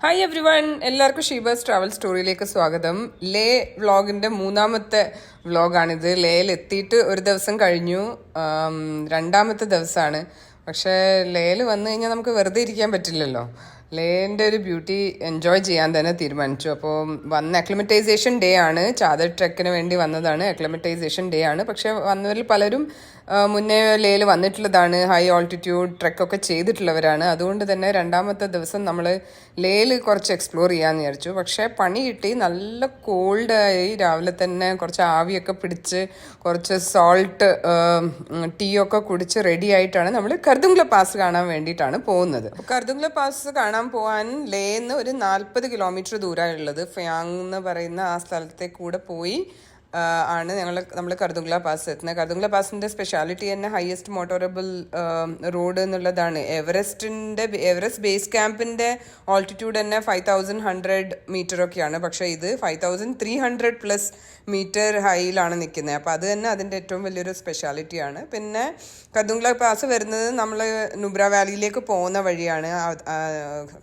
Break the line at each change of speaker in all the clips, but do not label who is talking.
Hi every one, എല്ലാവർക്കും ഷീബേഴ്സ് travel സ്റ്റോറിയിലേക്ക് സ്വാഗതം. ലേ വ്ളോഗിൻ്റെ മൂന്നാമത്തെ വ്ളോഗാണിത്. ലേയിൽ എത്തിയിട്ട് ഒരു ദിവസം കഴിഞ്ഞു, രണ്ടാമത്തെ ദിവസമാണ്. പക്ഷേ ലേയിൽ വന്നു കഴിഞ്ഞാൽ നമുക്ക് വെറുതെ ഇരിക്കാൻ പറ്റില്ലല്ലോ. ലേൻ്റെ ഒരു ബ്യൂട്ടി എൻജോയ് ചെയ്യാൻ തന്നെ തീരുമാനിച്ചു. അപ്പോൾ വന്ന അക്ലിമറ്റൈസേഷൻ ഡേ ആണ്. ചാദർ ട്രെക്കിന് വേണ്ടി വന്നതാണ്. അക്ലിമറ്റൈസേഷൻ ഡേ ആണ്. പക്ഷേ വന്നവരിൽ പലരും മുന്നേ ലേയിൽ വന്നിട്ടുള്ളതാണ്. ഹൈ ഓൾട്ടിറ്റ്യൂഡ് ട്രെക്കൊക്കെ ചെയ്തിട്ടുള്ളവരാണ്. അതുകൊണ്ട് തന്നെ രണ്ടാമത്തെ ദിവസം നമ്മൾ ലേയിൽ കുറച്ച് എക്സ്പ്ലോർ ചെയ്യാമെന്ന് വിചാരിച്ചു. പക്ഷേ പണി കിട്ടി. നല്ല കോൾഡായി. രാവിലെ തന്നെ കുറച്ച് ആവിയൊക്കെ പിടിച്ച് കുറച്ച് സോൾട്ട് ടീ ഒക്കെ കുടിച്ച് റെഡി ആയിട്ടാണ് നമ്മൾ കർദുംഗ്ല പാസ് കാണാൻ വേണ്ടിയിട്ടാണ് പോകുന്നത്. കർദുംഗ്ല പാസ് കാണാൻ പോകാൻ ലേന്ന് ഒരു 40 കിലോമീറ്റർ ദൂരമുള്ളത്. ഫയാങ് എന്ന് പറയുന്ന ആ സ്ഥലത്തെ കൂടെ പോയി ആണ് നമ്മൾ കർദുംഗ്ല പാസ് എത്തുന്നത്. കർദുംഗ്ല പാസിൻ്റെ സ്പെഷ്യാലിറ്റി തന്നെ ഹയസ്റ്റ് മോട്ടോറബിൾ റോഡ് എന്നുള്ളതാണ്. എവറസ്റ്റ് ബേസ് ക്യാമ്പിൻ്റെ ഓൾട്ടിറ്റ്യൂഡ് തന്നെ 5100 മീറ്ററൊക്കെയാണ്. പക്ഷേ ഇത് 5300+ മീറ്റർ ഹൈയിലാണ് നിൽക്കുന്നത്. അപ്പോൾ അത് തന്നെ അതിൻ്റെ ഏറ്റവും വലിയൊരു സ്പെഷ്യാലിറ്റിയാണ്. പിന്നെ കർദുംഗ്ല പാസ് വരുന്നത് നമ്മൾ നുബ്ര വാലിയിലേക്ക് പോകുന്ന വഴിയാണ്.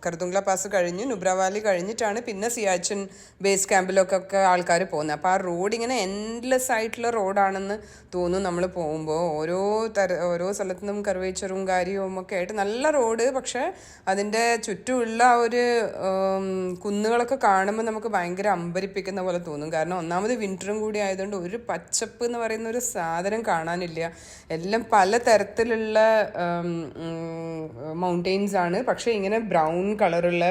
കർദുംഗ്ല പാസ് കഴിഞ്ഞ് നുബ്ര വാലി കഴിഞ്ഞിട്ടാണ് പിന്നെ സിയാച്ചിൻ ബേസ് ക്യാമ്പിലൊക്കെ ആൾക്കാർ പോകുന്നത്. അപ്പോൾ ആ റോഡ് ഇങ്ങനെ എൻഡ്ലെസ് ആയിട്ടുള്ള റോഡാണെന്ന് തോന്നും നമ്മൾ പോകുമ്പോൾ. ഓരോ സ്ഥലത്തു നിന്നും കർവേച്ചറും കാര്യവും ഒക്കെ ആയിട്ട് നല്ല റോഡ്. പക്ഷേ അതിൻ്റെ ചുറ്റുമുള്ള ഒരു കുന്നുകളൊക്കെ കാണുമ്പോൾ നമുക്ക് ഭയങ്കര അമ്പരിപ്പിക്കുന്ന പോലെ തോന്നും. കാരണം ഒന്നാമത് വിൻ്ററും കൂടി ആയതുകൊണ്ട് ഒരു പച്ചപ്പ് എന്ന് പറയുന്ന ഒരു സാധനം കാണാനില്ല. എല്ലാം പല തരത്തിലുള്ള മൗണ്ടെയിൻസ് ആണ്. പക്ഷേ ഇങ്ങനെ ബ്രൗൺ കളറുള്ള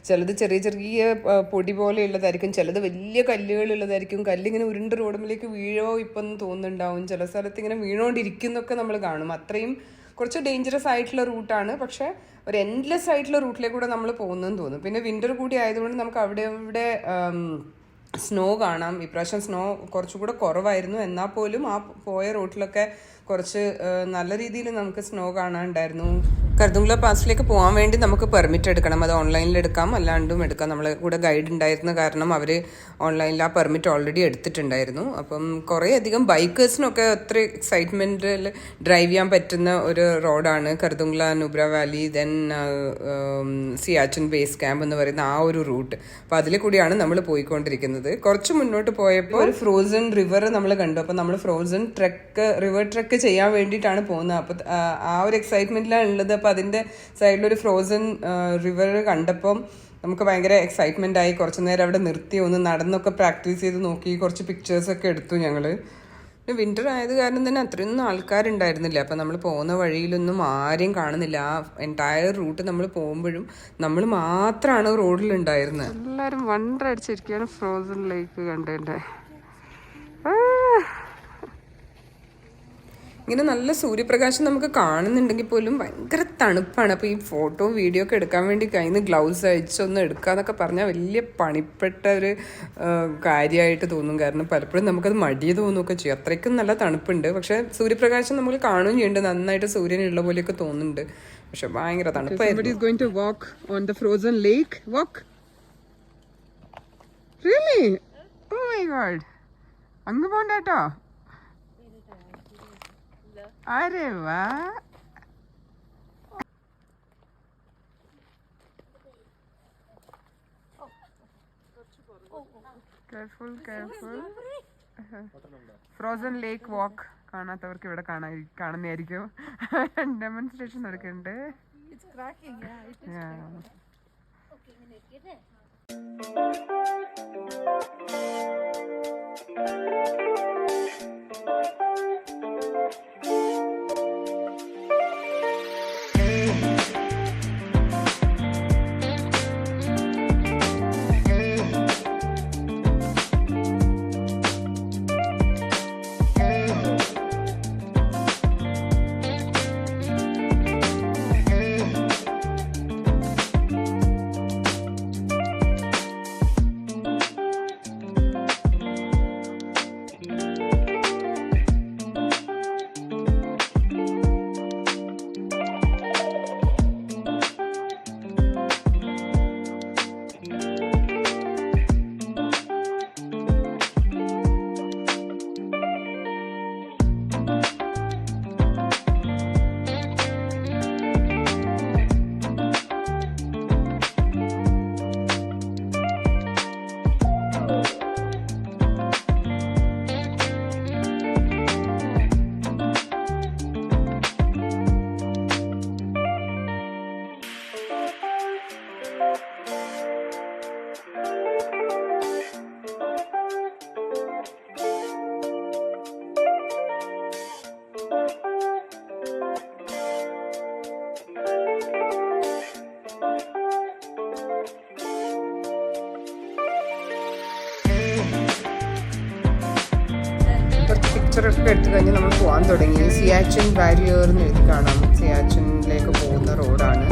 ചിലത് ചെറിയ ചെറിയ പൊടി പോലെ ഉള്ളതായിരിക്കും, ചിലത് വലിയ കല്ലുകളുള്ളതായിരിക്കും. കല്ലിങ്ങനെ ഉരുണ്ട് റോഡുമ്പിലേക്ക് വീഴോ ഇപ്പം തോന്നുന്നുണ്ടാവും. ചില സ്ഥലത്ത് ഇങ്ങനെ വീണോണ്ടിരിക്കുന്നൊക്കെ നമ്മൾ കാണും. അത്രയും കുറച്ച് ഡേഞ്ചറസ് ആയിട്ടുള്ള റൂട്ടാണ്. പക്ഷേ ഒരു എൻഡ്ലെസ് ആയിട്ടുള്ള റൂട്ടിലേക്ക് കൂടെ നമ്മൾ പോകുന്നതെന്ന് തോന്നും. പിന്നെ വിൻ്റർ കൂടി ആയതുകൊണ്ട് നമുക്ക് അവിടെ സ്നോ കാണാം. ഇപ്രാവശ്യം സ്നോ കുറച്ചുകൂടെ കുറവായിരുന്നു. എന്നാൽ പോലും ആ പോയ റൂട്ടിലൊക്കെ കുറച്ച് നല്ല രീതിയിൽ നമുക്ക് സ്നോ കാണാനുണ്ടായിരുന്നു. കർദുംഗ്ല പാസിലേക്ക് പോകാൻ വേണ്ടി നമുക്ക് പെർമിറ്റ് എടുക്കണം. അത് ഓൺലൈനിൽ എടുക്കാം, അല്ലാണ്ടും എടുക്കാം. നമ്മളെ കൂടെ ഗൈഡ് ഉണ്ടായിരുന്ന കാരണം അവർ ഓൺലൈനിൽ ആ പെർമിറ്റ് ഓൾറെഡി എടുത്തിട്ടുണ്ടായിരുന്നു. അപ്പം കുറേ അധികം ബൈക്കേഴ്സിനൊക്കെ അത്ര എക്സൈറ്റ്മെൻറ്റിൽ ഡ്രൈവ് ചെയ്യാൻ പറ്റുന്ന ഒരു റോഡാണ് Khardungla, Nubra valley, then Siachen base camp എന്ന് പറയുന്ന ആ ഒരു റൂട്ട്. അപ്പോൾ അതിൽ കൂടിയാണ് നമ്മൾ പോയിക്കൊണ്ടിരിക്കുന്നത്. കുറച്ച് മുന്നോട്ട് പോയപ്പോൾ ഒരു ഫ്രോസൺ റിവർ നമ്മൾ കണ്ടു. അപ്പോൾ നമ്മൾ ഫ്രോസൺ റിവർ ട്രെക്ക് ചെയ്യാൻ വേണ്ടിയിട്ടാണ് പോകുന്നത്. അപ്പോൾ ആ ഒരു എക്സൈറ്റ്മെൻറ്റിലാണ് ഉള്ളത്. അപ്പോൾ അതിൻ്റെ സൈഡിലൊരു ഫ്രോസൺ റിവർ കണ്ടപ്പം നമുക്ക് ഭയങ്കര എക്സൈറ്റ്മെൻ്റ് ആയി. കുറച്ച് നേരം അവിടെ നിർത്തി ഒന്ന് നടന്നൊക്കെ പ്രാക്ടീസ് ചെയ്ത് നോക്കി. കുറച്ച് പിക്ചേഴ്സൊക്കെ എടുത്തു ഞങ്ങൾ. പിന്നെ വിൻ്റർ ആയത് കാരണം തന്നെ അത്രയൊന്നും ആൾക്കാരുണ്ടായിരുന്നില്ല. അപ്പം നമ്മൾ പോകുന്ന വഴിയിലൊന്നും ആരെയും കാണുന്നില്ല. ആ എൻറ്റയർ റൂട്ട് നമ്മൾ പോകുമ്പോഴും നമ്മൾ മാത്രമാണ് റോഡിലുണ്ടായിരുന്നത്. എല്ലാവരും വണ്ടർ അടിച്ചിരിക്കുകയാണ് ഫ്രോസൺ ലേക്ക് കണ്ടതിൻ്റെ. ഇങ്ങനെ നല്ല സൂര്യപ്രകാശം നമുക്ക് കാണുന്നുണ്ടെങ്കിൽ പോലും ഭയങ്കര തണുപ്പാണ്. അപ്പോൾ ഈ ഫോട്ടോ വീഡിയോ ഒക്കെ എടുക്കാൻ വേണ്ടി കയ്യിൽ നിന്ന് ഗ്ലൗസ് അഴിച്ചൊന്ന് എടുക്കാന്നൊക്കെ പറഞ്ഞാൽ വലിയ പണിപ്പെട്ട ഒരു കാര്യമായിട്ട് തോന്നും. കാരണം പലപ്പോഴും നമുക്കത് മടിയ തോന്നുകയൊക്കെ ചെയ്യും. അത്രയ്ക്കും നല്ല തണുപ്പുണ്ട്. പക്ഷേ സൂര്യപ്രകാശം നമ്മൾ കാണുകയും ചെയ്യുന്നുണ്ട്. നന്നായിട്ട് സൂര്യനുള്ള പോലെയൊക്കെ തോന്നുന്നുണ്ട്. പക്ഷെ ഭയങ്കര തണുപ്പായിരുന്നു. അങ്ങ് പോണ്ടേട്ടോ. अरे वाह, careful. ഫ്രോസൺ ലേക്ക് വാക്ക് കാണാത്തവർക്ക് ഇവിടെ കാണുന്നതായിരിക്കും. ഡെമോൺസ്ട്രേഷൻ നടക്കുന്നുണ്ട്. പിക്ചറൊക്കെ എടുത്തു കഴിഞ്ഞ് നമ്മൾ പോകാൻ തുടങ്ങി. സിയാച്ചിൻ ബാരിയർ എന്ന് എഴുതി കാണാം. സിയാച്ചിനിലേക്ക് പോകുന്ന റോഡാണ്.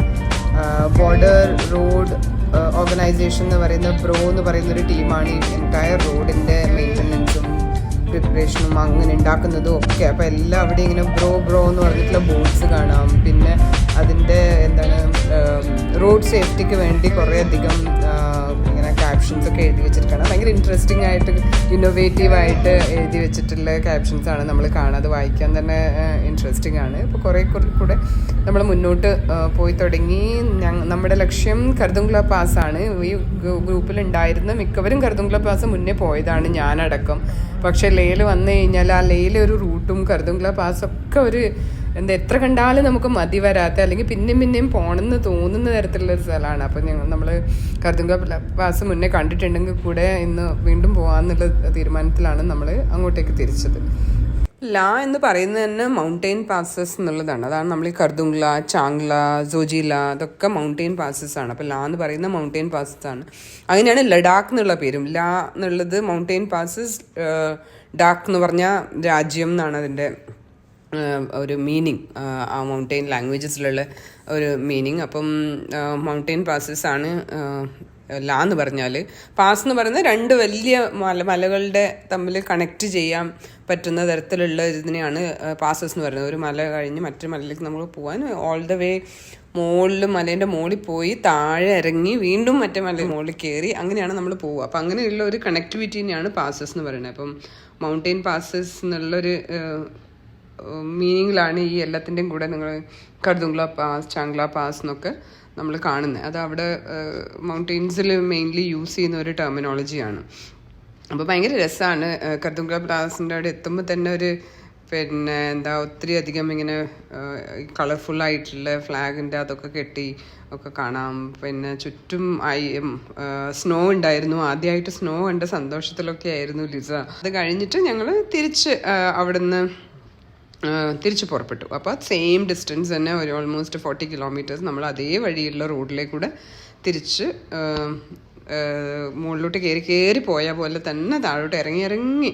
ബോർഡർ റോഡ് ഓർഗനൈസേഷൻ എന്ന് പറയുന്ന ബ്രോ എന്ന് പറയുന്നൊരു ടീമാണ് ഈ എൻറ്റയർ റോഡിൻ്റെ മെയിൻ്റനൻസും പ്രിപ്പറേഷനും അങ്ങനെ ഉണ്ടാക്കുന്നതും ഒക്കെ. അപ്പോൾ എല്ലാം അവിടെ ഇങ്ങനെ ബ്രോ എന്ന് പറഞ്ഞിട്ടുള്ള ബോർഡ്സ് കാണാം. പിന്നെ അതിൻ്റെ എന്താണ് റോഡ് സേഫ്റ്റിക്ക് വേണ്ടി കുറേ അധികം ഇങ്ങനെ ക്യാപ്ഷൻസ് ഒക്കെ എഴുതി വെച്ചിട്ടാണ്. ഭയങ്കര ഇൻട്രസ്റ്റിംഗ് ആയിട്ട് ഇന്നോവേറ്റീവായിട്ട് എഴുതി വെച്ചിട്ടുള്ള ക്യാപ്ഷൻസാണ് നമ്മൾ കാണാം. അത് വായിക്കാൻ തന്നെ ഇൻട്രസ്റ്റിംഗ് ആണ്. ഇപ്പോൾ കുറേ കൂടെ നമ്മൾ മുന്നോട്ട് പോയി തുടങ്ങി. നമ്മുടെ ലക്ഷ്യം കർദുങ്ല പാസ്സാണ്. ഈ ഗ്രൂപ്പിലുണ്ടായിരുന്ന മിക്കവരും കർദുങ്ല പാസ് മുന്നേ പോയതാണ്, ഞാനടക്കം. പക്ഷേ ലേയിൽ വന്നു കഴിഞ്ഞാൽ ആ ലേയിലെ ഒരു റൂട്ടും കർദുങ്ല പാസ്സൊക്കെ ഒരു എത്ര കണ്ടാലും നമുക്ക് മതി വരാത്ത, അല്ലെങ്കിൽ പിന്നെയും പോകണമെന്ന് തോന്നുന്ന തരത്തിലുള്ളൊരു സ്ഥലമാണ്. അപ്പോൾ നമ്മൾ കർദുങ്ല പാസ് മുന്നേ കണ്ടിട്ടുണ്ടെങ്കിൽ കൂടെ ഇന്ന് വീണ്ടും പോകാമെന്നുള്ള തീരുമാനത്തിലാണ് നമ്മൾ അങ്ങോട്ടേക്ക് തിരിച്ചത്. ലാ എന്ന് പറയുന്നത് തന്നെ മൗണ്ടെയിൻ പാസസ് എന്നുള്ളതാണ്. അതാണ് നമ്മൾ ഈ കർദുങ്ല, ചാങ്ല, സോജില അതൊക്കെ മൗണ്ടെയിൻ പാസസ് ആണ്. അപ്പോൾ ലാ എന്ന് പറയുന്ന മൗണ്ടെയിൻ പാസസ് ആണ്. അങ്ങനെയാണ് ലഡാക്ക് എന്നുള്ള പേരും. ലാ എന്നുള്ളത് മൗണ്ടെയിൻ പാസസ്, ഡാക്ക് എന്ന് പറഞ്ഞാൽ രാജ്യം എന്നാണ് അതിൻ്റെ ഒരു മീനിങ്, ആ മൗണ്ടെയിൻ ലാംഗ്വേജസിലുള്ള ഒരു മീനിങ്. അപ്പം മൗണ്ടെയിൻ പാസസ് ആണ് ലാ എന്ന് പറഞ്ഞാൽ. പാസ് എന്ന് പറയുന്നത് രണ്ട് വലിയ മലകളുടെ തമ്മിൽ കണക്റ്റ് ചെയ്യാൻ പറ്റുന്ന തരത്തിലുള്ള ഇതിനെയാണ് പാസസ് എന്ന് പറയുന്നത്. ഒരു മല കഴിഞ്ഞ് മറ്റൊരു മലയിലേക്ക് നമ്മൾ പോകാൻ ഓൾ ദ വേ മലേൻ്റെ മുകളിൽ പോയി താഴെ ഇറങ്ങി വീണ്ടും മറ്റേ മലയുടെ മുകളിൽ കയറി അങ്ങനെയാണ് നമ്മൾ പോവുക. അപ്പം അങ്ങനെയുള്ള ഒരു കണക്ടിവിറ്റീനെയാണ് പാസസ് എന്ന് പറയുന്നത്. അപ്പം മൗണ്ടെയിൻ പാസസ് എന്നുള്ളൊരു മീനിങ്ങിലാണ് ഈ എല്ലാത്തിൻ്റെയും കൂടെ നിങ്ങൾ കർദുങ്ല പാസ്, ചാങ്ല പാസ് എന്നൊക്കെ നമ്മൾ കാണുന്നത്. അത് അവിടെ മൗണ്ടെയിൻസിൽ മെയിൻലി യൂസ് ചെയ്യുന്ന ഒരു ടെർമിനോളജിയാണ്. അപ്പോൾ ഭയങ്കര രസമാണ്. കർദുങ്ല പാസിൻ്റെ അവിടെ എത്തുമ്പോൾ തന്നെ ഒരു ഒത്തിരി അധികം ഇങ്ങനെ കളർഫുള്ളായിട്ടുള്ള ഫ്ലാഗിൻ്റെ അതൊക്കെ കെട്ടി ഒക്കെ കാണാം. പിന്നെ ചുറ്റും സ്നോ ഉണ്ടായിരുന്നു. ആദ്യമായിട്ട് സ്നോ കണ്ട സന്തോഷത്തിലൊക്കെ ആയിരുന്നു ലിസ. അത് കഴിഞ്ഞിട്ട് ഞങ്ങൾ തിരിച്ച് പുറപ്പെട്ടു. അപ്പോൾ സെയിം ഡിസ്റ്റൻസ് തന്നെ ഒരു ഓൾമോസ്റ്റ് 40 കിലോമീറ്റേഴ്സ് നമ്മൾ അതേ വഴിയുള്ള റോഡിലേക്കൂടെ തിരിച്ച് മുകളിലോട്ട് കയറി പോയ പോലെ തന്നെ താഴോട്ട് ഇറങ്ങി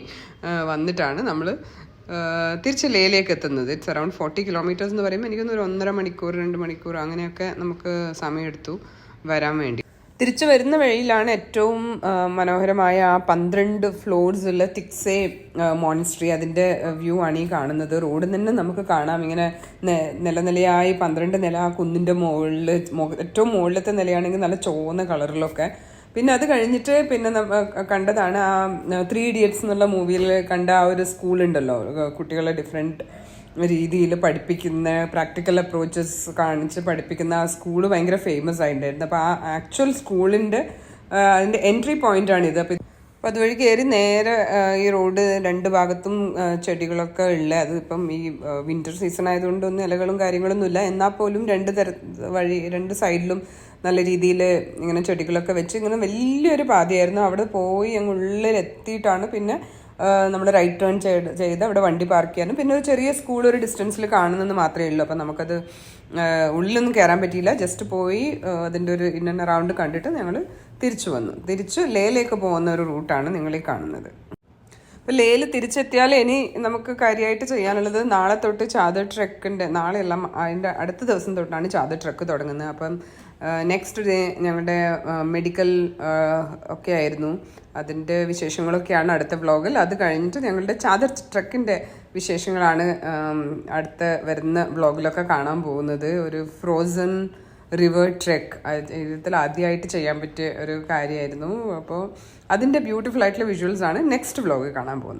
വന്നിട്ടാണ് നമ്മൾ തിരിച്ച് ലേയിലേക്ക് എത്തുന്നത്. ഇറ്റ്സ് അറൗണ്ട് 40 കിലോമീറ്റേഴ്സ് എന്ന് പറയുമ്പോൾ എനിക്കൊന്ന് ഒരു 1.5 മണിക്കൂർ 2 മണിക്കൂർ അങ്ങനെയൊക്കെ നമുക്ക് സമയമെടുത്തു വരാൻ വേണ്ടി. തിരിച്ചു വരുന്ന വഴിയിലാണ് ഏറ്റവും മനോഹരമായ ആ 12 ഫ്ലോർസുള്ള തിക്സേ മോണിസ്ട്രി, അതിൻ്റെ വ്യൂ ആണ് ഈ കാണുന്നത്. റോഡിൽ നിന്ന് നമുക്ക് കാണാം ഇങ്ങനെ നിലയായി 12 നില ആ കുന്നിൻ്റെ മുകളിൽ, ഏറ്റവും മുകളിലത്തെ നിലയാണെങ്കിൽ നല്ല ചുവന്ന കളറിലൊക്കെ. പിന്നെ അത് കഴിഞ്ഞിട്ട് പിന്നെ കണ്ടതാണ് ആ 3 Idiots എന്നുള്ള മൂവിയിൽ കണ്ട ആ ഒരു സ്കൂളുണ്ടല്ലോ, കുട്ടികളെ ഡിഫറെൻറ്റ് രീതിയിൽ പഠിപ്പിക്കുന്ന പ്രാക്ടിക്കൽ അപ്രോച്ചസ് കാണിച്ച് പഠിപ്പിക്കുന്ന ആ സ്കൂള് ഭയങ്കര ഫേമസ് ആയിട്ടുണ്ടായിരുന്നു. അപ്പോൾ ആ ആക്ച്വൽ സ്കൂളിൻ്റെ അതിൻ്റെ എൻട്രി പോയിൻ്റാണിത്. അപ്പോൾ അതുവഴി കയറി നേരെ ഈ റോഡ് 2 ഭാഗത്തും ചെടികളൊക്കെ ഉള്ള, അത് ഇപ്പം ഈ വിൻ്റർ സീസൺ ആയതുകൊണ്ടൊന്നും ഇലകളും കാര്യങ്ങളൊന്നും ഇല്ല, എന്നാൽ പോലും 2 സൈഡിലും നല്ല രീതിയിൽ ഇങ്ങനെ ചെടികളൊക്കെ വെച്ച് ഇങ്ങനെ വലിയൊരു പാതയായിരുന്നു. അവിടെ പോയി അങ്ങ് ഉള്ളിലെത്തിയിട്ടാണ് പിന്നെ നമ്മൾ റൈറ്റ് ടേൺ ചെയ്ത് അവിടെ വണ്ടി പാർക്ക് ചെയ്യാനും പിന്നെ ഒരു ചെറിയ സ്കൂൾ ഒരു ഡിസ്റ്റൻസിൽ കാണുന്നെന്ന് മാത്രമേ ഉള്ളൂ. അപ്പം നമുക്കത് ഉള്ളിലൊന്നും കയറാൻ പറ്റിയില്ല. ജസ്റ്റ് പോയി അതിൻ്റെ ഒരു ഇൻ ആൻഡ് അറൗണ്ട് കണ്ടിട്ട് ഞങ്ങൾ തിരിച്ചു ലേയിലേക്ക് പോകുന്ന ഒരു റൂട്ടാണ് നിങ്ങളീ കാണുന്നത്. അപ്പോൾ ലേയിൽ തിരിച്ചെത്തിയാൽ ഇനി നമുക്ക് കാര്യമായിട്ട് ചെയ്യാനുള്ളത് നാളെ തൊട്ട് ചാദർ ട്രെക്കിൻ്റെ, നാളെയല്ല അതിൻ്റെ അടുത്ത ദിവസം തൊട്ടാണ് ചാദർ ട്രെക്ക് തുടങ്ങുന്നത്. അപ്പം നെക്സ്റ്റ് ഡേ ഞങ്ങളുടെ മെഡിക്കൽ ഒക്കെ ആയിരുന്നു, അതിൻ്റെ വിശേഷങ്ങളൊക്കെയാണ് അടുത്ത വ്ളോഗിൽ. അത് കഴിഞ്ഞിട്ട് ഞങ്ങളുടെ ചാദർ ട്രെക്കിൻ്റെ വിശേഷങ്ങളാണ് അടുത്ത വരുന്ന വ്ളോഗിലൊക്കെ കാണാൻ പോകുന്നത്. ഒരു ഫ്രോസൺ റിവർ ട്രെക്ക് ഇതിൽ ആദ്യമായിട്ട് ചെയ്യാൻ പറ്റിയ ഒരു കാര്യമായിരുന്നു. അപ്പോൾ അതിൻ്റെ ബ്യൂട്ടിഫുൾ ആയിട്ടുള്ള വിഷ്വൽസ് ആണ് നെക്സ്റ്റ് വ്ളോഗ് കാണാൻ പോകുന്നത്.